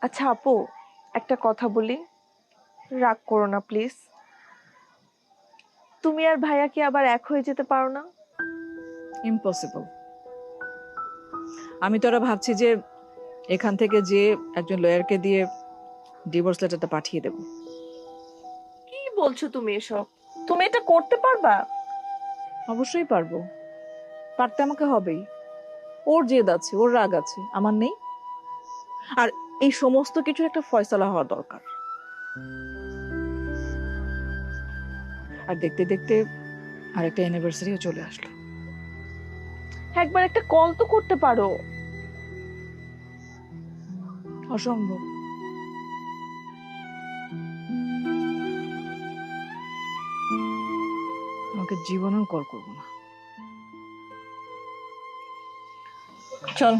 আচ্ছা আপু, একটা কথা বলি, রাগ করো না প্লিজ। তুমি আর ভাইয়া কি আবার এক হয়ে যেতে পারো না? ইম্পসিবল। আমি তো ওরা ভাবছি যে এখান থেকে যে একজন লয়ারকে দিয়ে ডিভোর্স লেটারটা পাঠিয়ে দেব। কি বলছো তুমি এসব? তুমি এটা করতে পারবা? অবশ্যই পারবো, পারতে আমাকে হবেই। ওর জেদ আছে, ওর রাগ আছে, আমার নেই। আর এই সমস্ত কিছুর একটা ফয়সালা হওয়া দরকার। আর দেখতে দেখতে আরেকটা অ্যানিভার্সারিও চলে আসলো। একবার একটা কল তো করতে পারো। অসম্ভব। আমাকে জীবনেও কল করবো না। চল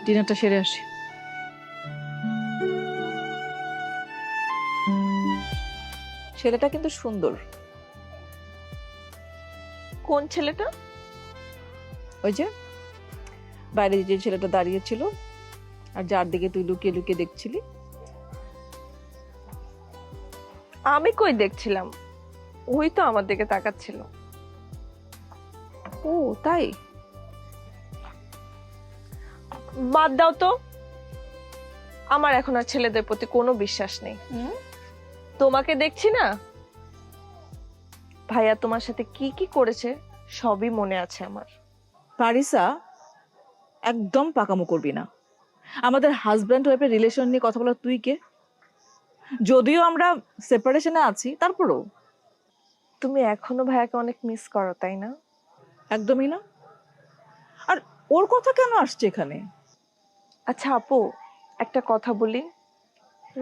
ডিনারটা সেরে আসি। ছেলেটা কিন্তু সুন্দর। কোন ছেলেটা? ওই যে বাইরে যে ছেলেটা দাঁড়িয়ে ছিল আর যার দিকে তুই লুকিয়ে লুকিয়ে দেখছিলি। আমি কই দেখছিলাম, ওই তো আমার দিকে তাকাচ্ছিল। ও তাই? বাদ দাও তো, আমার এখন আর ছেলেদের প্রতি কোনো বিশ্বাস নেই। তোমাকে দেখছি না, ভাইয়া তোমার সাথে কি কি করেছে সবই মনে আছে আমার। পারিসা, একদম পাকামো করবি না। আমাদের হাজব্যান্ড ওয়াইফের রিলেশন নিয়ে কথা বলা তুই কে? যদিও আমরা সেপারেশনে আছি, তারপরও। তুমি এখনো ভাইয়াকে অনেক মিস করো, তাই না? একদমই না। আর ওর কথা কেন আসছে এখানে? আচ্ছা আপু, একটা কথা বলি,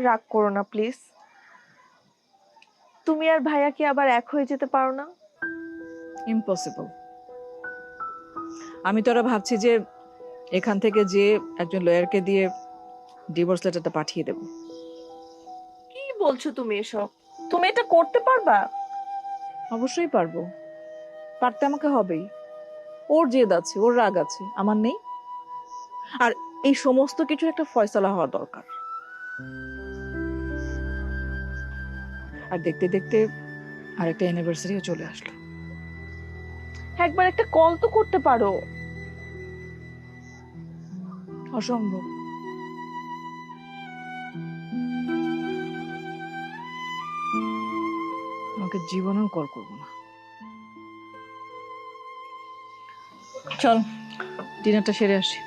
রাগ করো না প্লিজ। তুমি আর ভাইয়া কি আবার এক হয়ে যেতে পারো না? ইম্পসিবল। আমি তো ওরা ভাবছি যে এখান থেকে যে একজন লয়ারকে দিয়ে ডিভোর্স লেটারটা পাঠিয়ে দেব। কি বলছো তুমি এসব? তুমি এটা করতে পারবা? অবশ্যই পারবো, পারতে আমাকে হবেই। ওর জেদ আছে, ওর রাগ আছে, আমার নেই। আর এই সমস্ত কিছুর একটা ফয়সালা হওয়া দরকার। আর দেখতে দেখতে আরেকটা অ্যানিভার্সারিও চলে আসলো। একবার একটা কল তো করতে পারো। অসম্ভব। আমাকে জীবনেও কল করবো না। চল ডিনারটা সেরে আসি।